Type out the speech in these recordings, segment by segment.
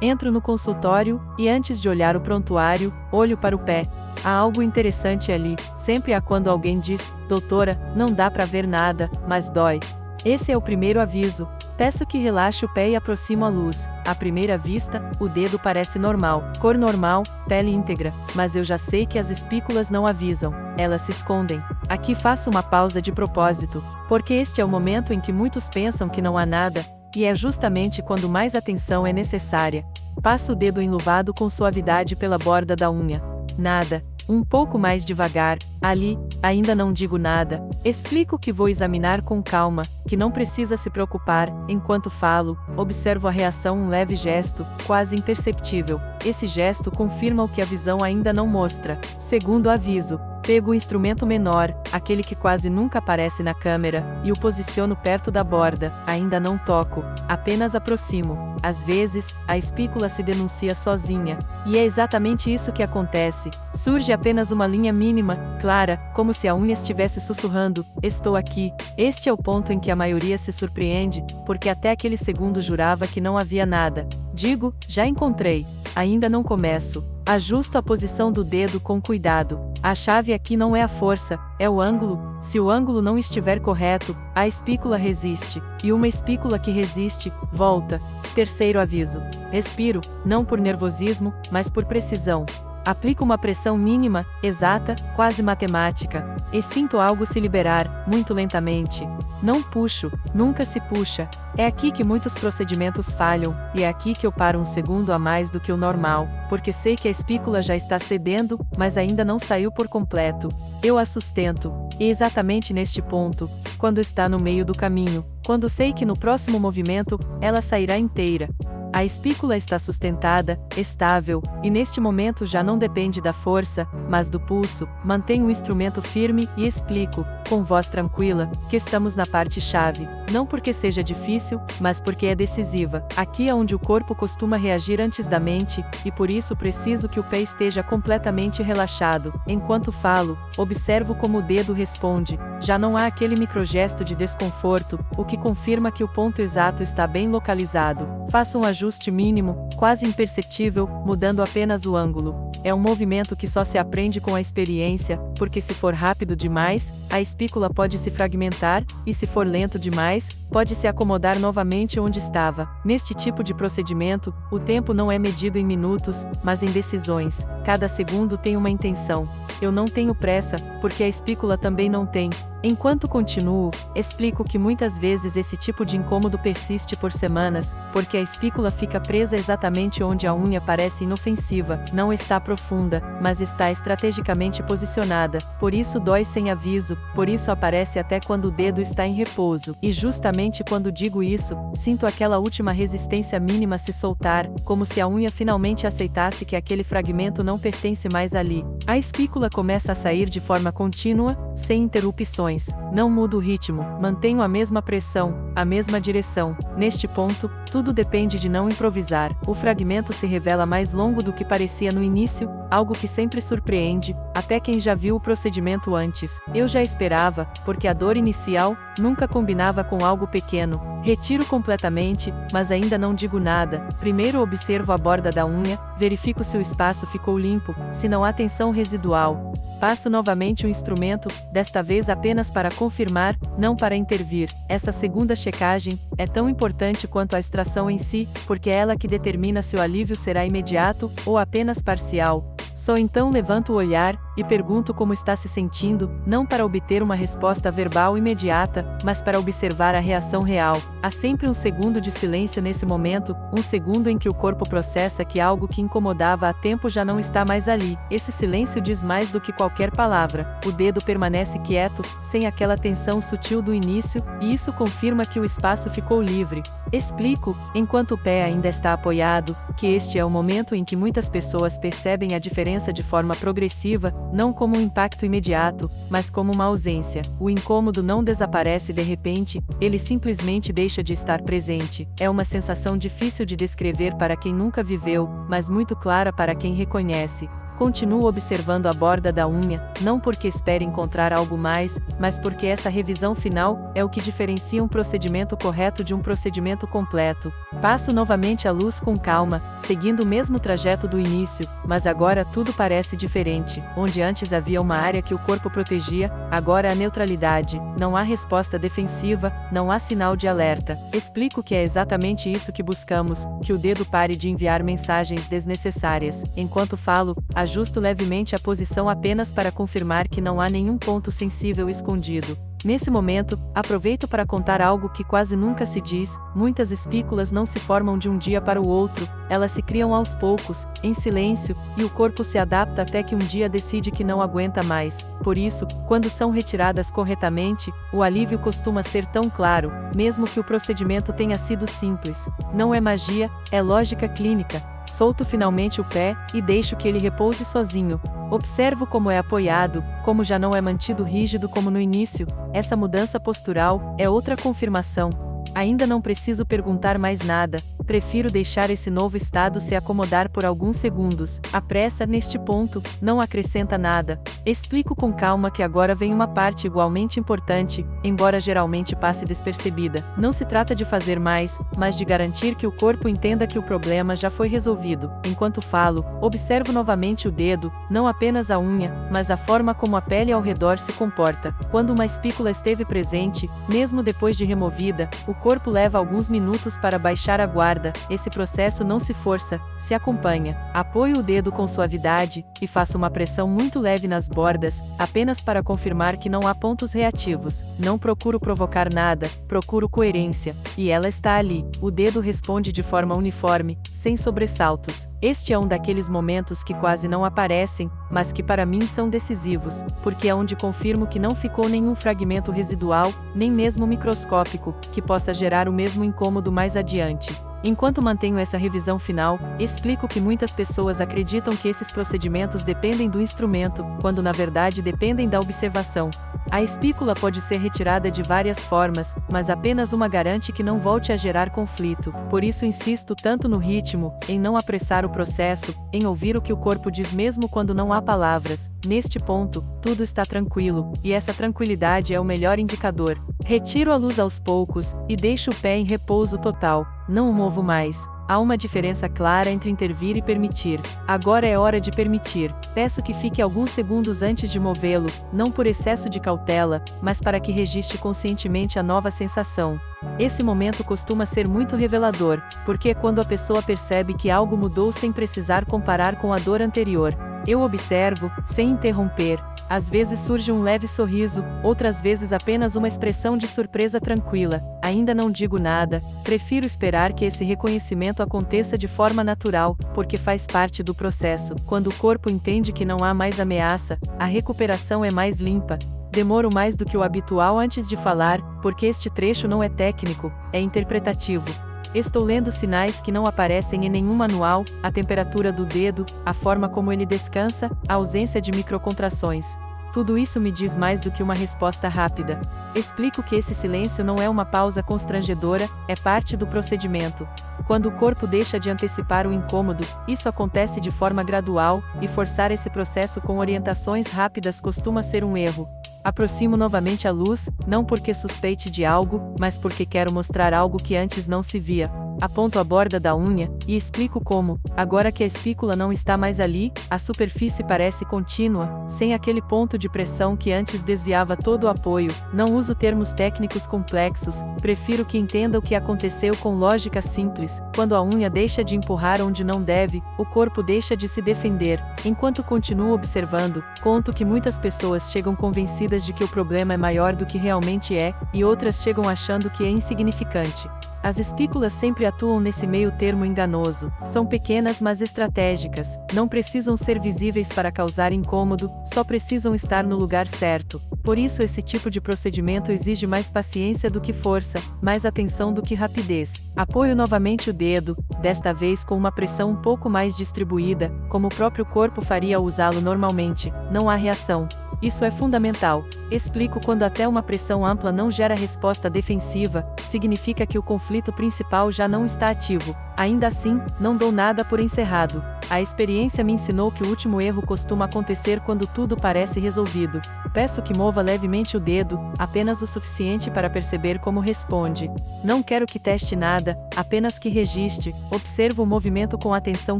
Entro no consultório, e antes de olhar o prontuário, olho para o pé. Há algo interessante ali, sempre há quando alguém diz, doutora, não dá para ver nada, mas dói. Esse é o primeiro aviso. Peço que relaxe o pé e aproximo a luz. À primeira vista, o dedo parece normal, cor normal, pele íntegra, mas eu já sei que as espículas não avisam, elas se escondem. Aqui faço uma pausa de propósito, porque este é o momento em que muitos pensam que não há nada, e é justamente quando mais atenção é necessária. Passo o dedo enluvado com suavidade pela borda da unha. Nada. Um pouco mais devagar, ali, ainda não digo nada, explico que vou examinar com calma, que não precisa se preocupar, enquanto falo, observo a reação, um leve gesto, quase imperceptível, esse gesto confirma o que a visão ainda não mostra. Segundo aviso, pego o instrumento menor, aquele que quase nunca aparece na câmera, e o posiciono perto da borda, ainda não toco, apenas aproximo. Às vezes, a espícula se denuncia sozinha, e é exatamente isso que acontece, surge apenas uma linha mínima, clara, como se a unha estivesse sussurrando, estou aqui. Este é o ponto em que a maioria se surpreende, porque até aquele segundo jurava que não havia nada. Digo, já encontrei. Ainda não começo. Ajusto a posição do dedo com cuidado. A chave aqui não é a força, é o ângulo. Se o ângulo não estiver correto, a espícula resiste, e uma espícula que resiste, volta. Terceiro aviso. Respiro, não por nervosismo, mas por precisão. Aplico uma pressão mínima, exata, quase matemática, e sinto algo se liberar, muito lentamente. Não puxo, nunca se puxa. É aqui que muitos procedimentos falham, e é aqui que eu paro um segundo a mais do que o normal, porque sei que a espícula já está cedendo, mas ainda não saiu por completo. Eu a sustento, e exatamente neste ponto, quando está no meio do caminho, quando sei que no próximo movimento, ela sairá inteira. A espícula está sustentada, estável, e neste momento já não depende da força, mas do pulso. Mantenho o instrumento firme e explico, com voz tranquila, que estamos na parte chave, não porque seja difícil, mas porque é decisiva. Aqui é onde o corpo costuma reagir antes da mente, e por isso preciso que o pé esteja completamente relaxado. Enquanto falo, observo como o dedo responde. Já não há aquele microgesto de desconforto, o que confirma que o ponto exato está bem localizado. Faço um ajuste mínimo, quase imperceptível, mudando apenas o ângulo. É um movimento que só se aprende com a experiência, porque se for rápido demais, a espícula pode se fragmentar, e se for lento demais, pode se acomodar novamente onde estava. Neste tipo de procedimento, o tempo não é medido em minutos, mas em decisões. Cada segundo tem uma intenção. Eu não tenho pressa, porque a espícula também não tem. Enquanto continuo, explico que muitas vezes esse tipo de incômodo persiste por semanas, porque a espícula fica presa exatamente onde a unha parece inofensiva, não está profunda, mas está estrategicamente posicionada, por isso dói sem aviso, por isso aparece até quando o dedo está em repouso. E justamente quando digo isso, sinto aquela última resistência mínima se soltar, como se a unha finalmente aceitasse que aquele fragmento não pertence mais ali. A espícula começa a sair de forma contínua, sem interrupções. Não mudo o ritmo, mantenho a mesma pressão, a mesma direção. Neste ponto, tudo depende de não improvisar. O fragmento se revela mais longo do que parecia no início, algo que sempre surpreende, até quem já viu o procedimento antes. Eu já esperava, porque a dor inicial nunca combinava com algo pequeno. Retiro completamente, mas ainda não digo nada. Primeiro observo a borda da unha, verifico se o espaço ficou limpo, se não há tensão residual. Passo novamente o instrumento, desta vez apenas para confirmar, não para intervir. Essa segunda checagem é tão importante quanto a extração em si, porque é ela que determina se o alívio será imediato ou apenas parcial. Só então levanto o olhar e pergunto como está se sentindo, não para obter uma resposta verbal imediata, mas para observar a reação real. Há sempre um segundo de silêncio nesse momento, um segundo em que o corpo processa que algo que incomodava há tempo já não está mais ali. Esse silêncio diz mais do que qualquer palavra. O dedo permanece quieto, sem aquela tensão sutil do início, e isso confirma que o espaço ficou livre. Explico, enquanto o pé ainda está apoiado, que este é o momento em que muitas pessoas percebem a diferença de forma progressiva, não como um impacto imediato, mas como uma ausência. O incômodo não desaparece de repente, ele simplesmente deixa de estar presente. É uma sensação difícil de descrever para quem nunca viveu, mas muito clara para quem reconhece. Continuo observando a borda da unha, não porque espere encontrar algo mais, mas porque essa revisão final é o que diferencia um procedimento correto de um procedimento completo. Passo novamente a luz com calma, seguindo o mesmo trajeto do início, mas agora tudo parece diferente. Onde antes havia uma área que o corpo protegia, agora há neutralidade, não há resposta defensiva, não há sinal de alerta. Explico que é exatamente isso que buscamos, que o dedo pare de enviar mensagens desnecessárias. Enquanto falo, ajusto levemente a posição apenas para confirmar que não há nenhum ponto sensível escondido. Nesse momento, aproveito para contar algo que quase nunca se diz: muitas espículas não se formam de um dia para o outro, elas se criam aos poucos, em silêncio, e o corpo se adapta até que um dia decide que não aguenta mais. Por isso, quando são retiradas corretamente, o alívio costuma ser tão claro, mesmo que o procedimento tenha sido simples. Não é magia, é lógica clínica. Solto finalmente o pé, e deixo que ele repouse sozinho. Observo como é apoiado, como já não é mantido rígido como no início. Essa mudança postural é outra confirmação. Ainda não preciso perguntar mais nada, prefiro deixar esse novo estado se acomodar por alguns segundos. A pressa, neste ponto, não acrescenta nada. Explico com calma que agora vem uma parte igualmente importante, embora geralmente passe despercebida. Não se trata de fazer mais, mas de garantir que o corpo entenda que o problema já foi resolvido. Enquanto falo, observo novamente o dedo, não apenas a unha, mas a forma como a pele ao redor se comporta. Quando uma espícula esteve presente, mesmo depois de removida, o corpo leva alguns minutos para baixar a guarda. Esse processo não se força, se acompanha. Apoio o dedo com suavidade, e faço uma pressão muito leve nas bordas, apenas para confirmar que não há pontos reativos. Não procuro provocar nada, procuro coerência, e ela está ali. O dedo responde de forma uniforme, sem sobressaltos. Este é um daqueles momentos que quase não aparecem, mas que para mim são decisivos, porque é onde confirmo que não ficou nenhum fragmento residual, nem mesmo microscópico, que possa gerar o mesmo incômodo mais adiante. Enquanto mantenho essa revisão final, explico que muitas pessoas acreditam que esses procedimentos dependem do instrumento, quando na verdade dependem da observação. A espícula pode ser retirada de várias formas, mas apenas uma garante que não volte a gerar conflito. Por isso insisto tanto no ritmo, em não apressar o processo, em ouvir o que o corpo diz mesmo quando não há palavras. Neste ponto, tudo está tranquilo, e essa tranquilidade é o melhor indicador. Retiro a luz aos poucos, e deixo o pé em repouso total. Não o movo mais. Há uma diferença clara entre intervir e permitir. Agora é hora de permitir. Peço que fique alguns segundos antes de movê-lo, não por excesso de cautela, mas para que registre conscientemente a nova sensação. Esse momento costuma ser muito revelador, porque é quando a pessoa percebe que algo mudou sem precisar comparar com a dor anterior. Eu observo, sem interromper. Às vezes surge um leve sorriso, outras vezes apenas uma expressão de surpresa tranquila. Ainda não digo nada, prefiro esperar que esse reconhecimento aconteça de forma natural, porque faz parte do processo. Quando o corpo entende que não há mais ameaça, a recuperação é mais limpa. Demoro mais do que o habitual antes de falar, porque este trecho não é técnico, é interpretativo. Estou lendo sinais que não aparecem em nenhum manual: a temperatura do dedo, a forma como ele descansa, a ausência de microcontrações. Tudo isso me diz mais do que uma resposta rápida. Explico que esse silêncio não é uma pausa constrangedora, é parte do procedimento. Quando o corpo deixa de antecipar o incômodo, isso acontece de forma gradual, e forçar esse processo com orientações rápidas costuma ser um erro. Aproximo novamente a luz, não porque suspeite de algo, mas porque quero mostrar algo que antes não se via. Aponto a borda da unha, e explico como, agora que a espícula não está mais ali, a superfície parece contínua, sem aquele ponto de pressão que antes desviava todo o apoio. Não uso termos técnicos complexos, prefiro que entenda o que aconteceu com lógica simples. Quando a unha deixa de empurrar onde não deve, o corpo deixa de se defender. Enquanto continuo observando, conto que muitas pessoas chegam convencidas de que o problema é maior do que realmente é, e outras chegam achando que é insignificante. As espículas sempre atuam nesse meio termo enganoso. São pequenas mas estratégicas. Não precisam ser visíveis para causar incômodo, só precisam estar no lugar certo. Por isso esse tipo de procedimento exige mais paciência do que força, mais atenção do que rapidez. Apoio novamente o dedo, desta vez com uma pressão um pouco mais distribuída, como o próprio corpo faria ao usá-lo normalmente. Não há reação. Isso é fundamental. Explico quando até uma pressão ampla não gera resposta defensiva, significa que o conflito principal já não está ativo. Ainda assim, não dou nada por encerrado. A experiência me ensinou que o último erro costuma acontecer quando tudo parece resolvido. Peço que mova levemente o dedo, apenas o suficiente para perceber como responde. Não quero que teste nada, apenas que registre. Observo o movimento com atenção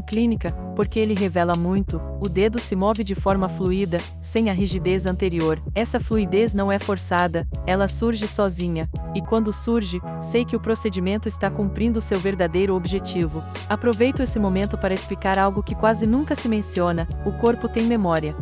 clínica, porque ele revela muito. O dedo se move de forma fluida, sem a rigidez anterior. Essa fluidez não é forçada, ela surge sozinha. E quando surge, sei que o procedimento está cumprindo seu verdadeiro objetivo. Aproveito esse momento para explicar algo que quase nunca se menciona: o corpo tem memória.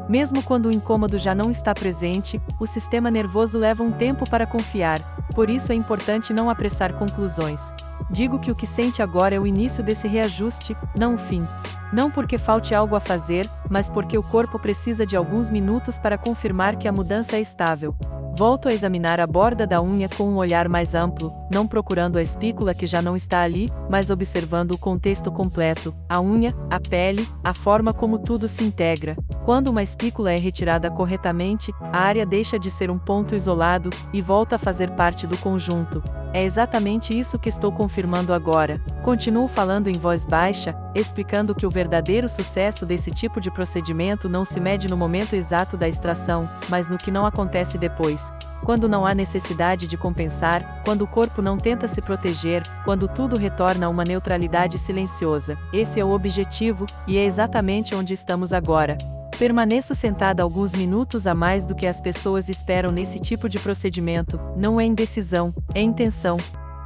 Mesmo quando o incômodo já não está presente, o sistema nervoso leva um tempo para confiar, por isso é importante não apressar conclusões. Digo que o que sente agora é o início desse reajuste, não o fim. Não porque falte algo a fazer, mas porque o corpo precisa de alguns minutos para confirmar que a mudança é estável. Volto a examinar a borda da unha com um olhar mais amplo, não procurando a espícula que já não está ali, mas observando o contexto completo: a unha, a pele, a forma como tudo se integra. Quando uma espícula é retirada corretamente, a área deixa de ser um ponto isolado e volta a fazer parte do conjunto. É exatamente isso que estou confirmando agora. Continuo falando em voz baixa, explicando que o verdadeiro sucesso desse tipo de procedimento não se mede no momento exato da extração, mas no que não acontece depois. Quando não há necessidade de compensar, quando o corpo não tenta se proteger, quando tudo retorna a uma neutralidade silenciosa. Esse é o objetivo, e é exatamente onde estamos agora. Permaneço sentada alguns minutos a mais do que as pessoas esperam nesse tipo de procedimento. Não é indecisão, é intenção.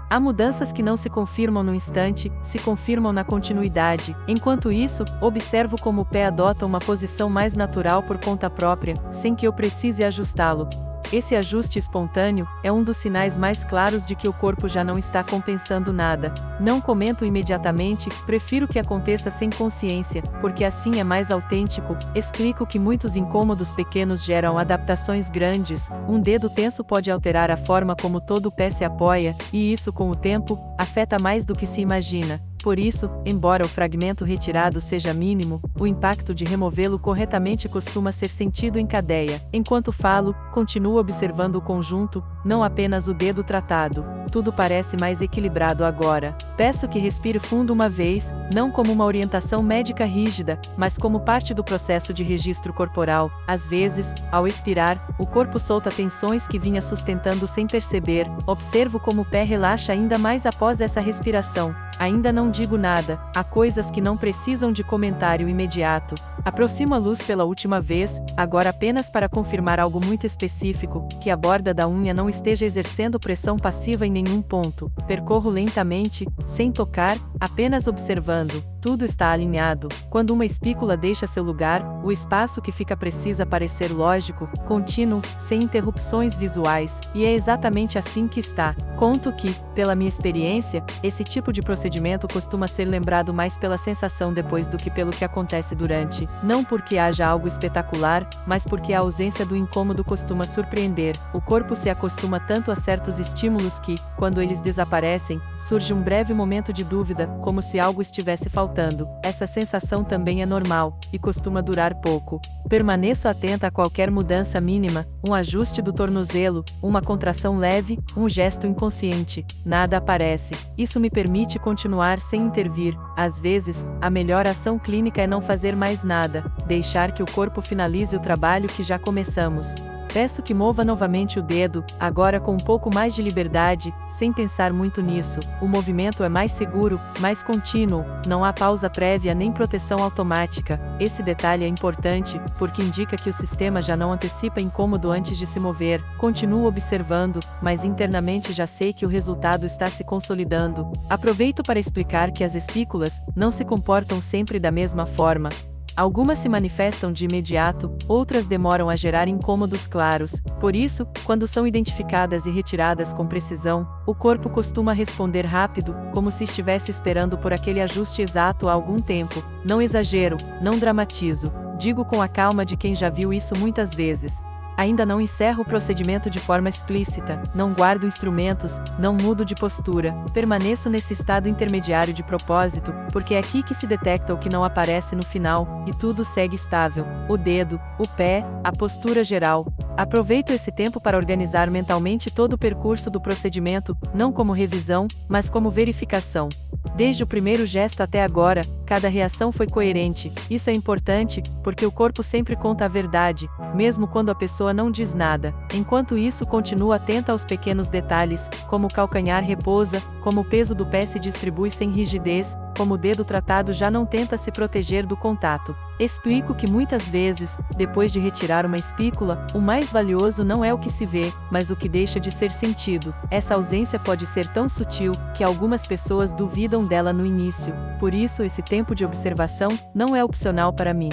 Há mudanças que não se confirmam no instante, se confirmam na continuidade. Enquanto isso, observo como o pé adota uma posição mais natural por conta própria, sem que eu precise ajustá-lo. Esse ajuste espontâneo é um dos sinais mais claros de que o corpo já não está compensando nada. Não comento imediatamente, prefiro que aconteça sem consciência, porque assim é mais autêntico. Explico que muitos incômodos pequenos geram adaptações grandes. Um dedo tenso pode alterar a forma como todo o pé se apoia, e isso, com o tempo, afeta mais do que se imagina. Por isso, embora o fragmento retirado seja mínimo, o impacto de removê-lo corretamente costuma ser sentido em cadeia. Enquanto falo, continuo observando o conjunto, não apenas o dedo tratado. Tudo parece mais equilibrado agora. Peço que respire fundo uma vez, não como uma orientação médica rígida, mas como parte do processo de registro corporal. Às vezes, ao expirar, o corpo solta tensões que vinha sustentando sem perceber. Observo como o pé relaxa ainda mais após essa respiração. Ainda não digo nada, há coisas que não precisam de comentário imediato. Aproximo a luz pela última vez, agora apenas para confirmar algo muito específico, que a borda da unha não esteja exercendo pressão passiva em nenhum ponto. Percorro lentamente, sem tocar, apenas observando. Tudo está alinhado. Quando uma espícula deixa seu lugar, o espaço que fica precisa parecer lógico, contínuo, sem interrupções visuais, e é exatamente assim que está. Conto que, pela minha experiência, esse tipo de procedimento costuma ser lembrado mais pela sensação depois do que pelo que acontece durante. Não porque haja algo espetacular, mas porque a ausência do incômodo costuma surpreender. O corpo se acostuma tanto a certos estímulos que, quando eles desaparecem, surge um breve momento de dúvida, como se algo estivesse faltando. Essa sensação também é normal, e costuma durar pouco. Permaneço atenta a qualquer mudança mínima, um ajuste do tornozelo, uma contração leve, um gesto inconsciente. Nada aparece. Isso me permite continuar sem intervir. Às vezes, a melhor ação clínica é não fazer mais nada, deixar que o corpo finalize o trabalho que já começamos. Peço que mova novamente o dedo, agora com um pouco mais de liberdade, sem pensar muito nisso. O movimento é mais seguro, mais contínuo, não há pausa prévia nem proteção automática. Esse detalhe é importante, porque indica que o sistema já não antecipa incômodo antes de se mover. Continuo observando, mas internamente já sei que o resultado está se consolidando. Aproveito para explicar que as espículas não se comportam sempre da mesma forma. Algumas se manifestam de imediato, outras demoram a gerar incômodos claros. Por isso, quando são identificadas e retiradas com precisão, o corpo costuma responder rápido, como se estivesse esperando por aquele ajuste exato há algum tempo. Não exagero, não dramatizo. Digo com a calma de quem já viu isso muitas vezes. Ainda não encerro o procedimento de forma explícita, não guardo instrumentos, não mudo de postura, permaneço nesse estado intermediário de propósito, porque é aqui que se detecta o que não aparece no final, e tudo segue estável: o dedo, o pé, a postura geral. Aproveito esse tempo para organizar mentalmente todo o percurso do procedimento, não como revisão, mas como verificação. Desde o primeiro gesto até agora, cada reação foi coerente. Isso é importante, porque o corpo sempre conta a verdade, mesmo quando a pessoa não diz nada. Enquanto isso, continuo atenta aos pequenos detalhes, como o calcanhar repousa, como o peso do pé se distribui sem rigidez, como o dedo tratado já não tenta se proteger do contato. Explico que muitas vezes, depois de retirar uma espícula, o mais valioso não é o que se vê, mas o que deixa de ser sentido. Essa ausência pode ser tão sutil, que algumas pessoas duvidam dela no início. Por isso, esse tempo de observação não é opcional para mim.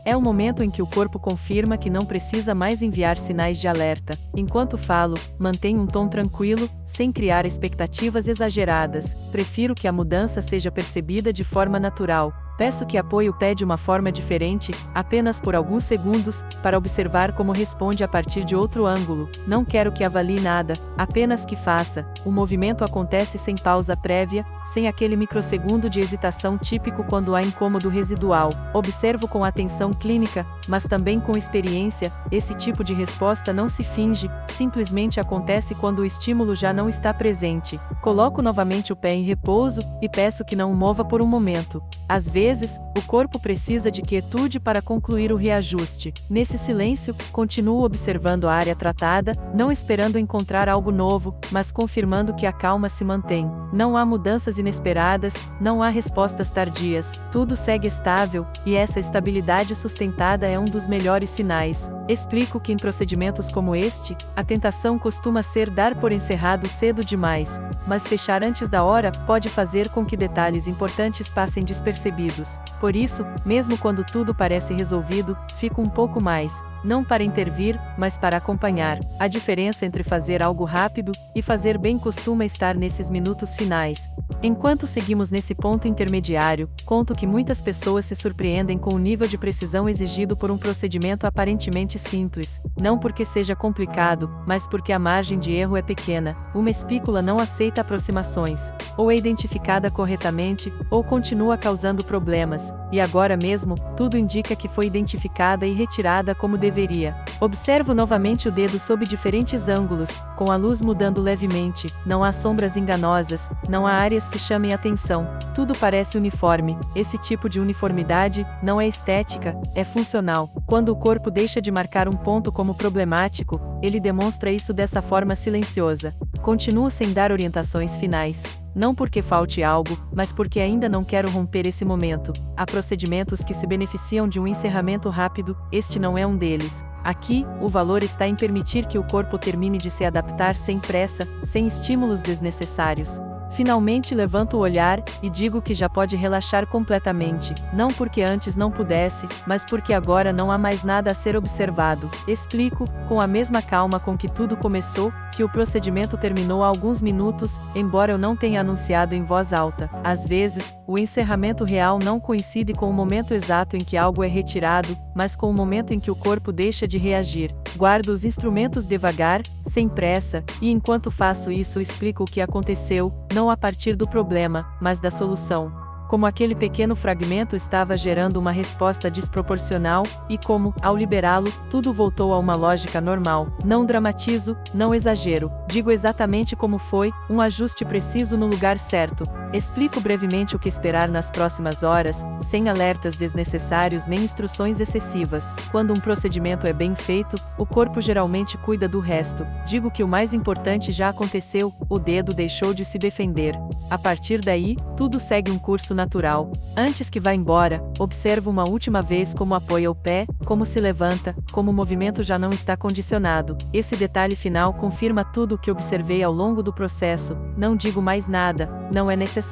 É o momento em que o corpo confirma que não precisa mais enviar sinais de alerta. Enquanto falo, mantenho um tom tranquilo, sem criar expectativas exageradas. Prefiro que a mudança seja percebida de forma natural. Peço que apoie o pé de uma forma diferente, apenas por alguns segundos, para observar como responde a partir de outro ângulo. Não quero que avalie nada, apenas que faça. O movimento acontece sem pausa prévia, sem aquele microsegundo de hesitação típico quando há incômodo residual. Observo com atenção clínica, mas também com experiência. Esse tipo de resposta não se finge, simplesmente acontece quando o estímulo já não está presente. Coloco novamente o pé em repouso, e peço que não o mova por um momento. Às vezes, o corpo precisa de quietude para concluir o reajuste. Nesse silêncio, continuo observando a área tratada, não esperando encontrar algo novo, mas confirmando que a calma se mantém. Não há mudanças inesperadas, não há respostas tardias. Tudo segue estável, e essa estabilidade sustentada é um dos melhores sinais. Explico que em procedimentos como este, a tentação costuma ser dar por encerrado cedo demais, mas fechar antes da hora pode fazer com que detalhes importantes passem despercebidos. Por isso, mesmo quando tudo parece resolvido, fico um pouco mais, não para intervir, mas para acompanhar. A diferença entre fazer algo rápido e fazer bem costuma estar nesses minutos finais. Enquanto seguimos nesse ponto intermediário, conto que muitas pessoas se surpreendem com o nível de precisão exigido por um procedimento aparentemente simples, não porque seja complicado, mas porque a margem de erro é pequena. Uma espícula não aceita aproximações, ou é identificada corretamente, ou continua causando problemas, e agora mesmo, tudo indica que foi identificada e retirada como deveria. Observo novamente o dedo sob diferentes ângulos, com a luz mudando levemente. Não há sombras enganosas, não há áreas que chamem atenção. Tudo parece uniforme. Esse tipo de uniformidade não é estética, é funcional. Quando o corpo deixa de marcar um ponto como problemático, ele demonstra isso dessa forma silenciosa. Continuo sem dar orientações finais. Não porque falte algo, mas porque ainda não quero romper esse momento. Há procedimentos que se beneficiam de um encerramento rápido, este não é um deles. Aqui, o valor está em permitir que o corpo termine de se adaptar sem pressa, sem estímulos desnecessários. Finalmente levanto o olhar, e digo que já pode relaxar completamente, não porque antes não pudesse, mas porque agora não há mais nada a ser observado. Explico, com a mesma calma com que tudo começou, que o procedimento terminou há alguns minutos, embora eu não tenha anunciado em voz alta. Às vezes, o encerramento real não coincide com o momento exato em que algo é retirado, mas com o momento em que o corpo deixa de reagir. Guardo os instrumentos devagar, sem pressa, e enquanto faço isso explico o que aconteceu, não a partir do problema, mas da solução. Como aquele pequeno fragmento estava gerando uma resposta desproporcional, e como, ao liberá-lo, tudo voltou a uma lógica normal. Não dramatizo, não exagero. Digo exatamente como foi, um ajuste preciso no lugar certo. Explico brevemente o que esperar nas próximas horas, sem alertas desnecessários nem instruções excessivas. Quando um procedimento é bem feito, o corpo geralmente cuida do resto. Digo que o mais importante já aconteceu, o dedo deixou de se defender. A partir daí, tudo segue um curso natural. Antes que vá embora, observo uma última vez como apoia o pé, como se levanta, como o movimento já não está condicionado. Esse detalhe final confirma tudo o que observei ao longo do processo. Não digo mais nada, não é necessário.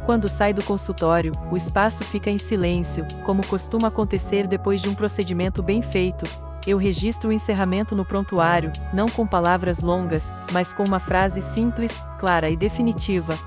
Quando sai do consultório, o espaço fica em silêncio, como costuma acontecer depois de um procedimento bem feito. Eu registro o encerramento no prontuário, não com palavras longas, mas com uma frase simples, clara e definitiva.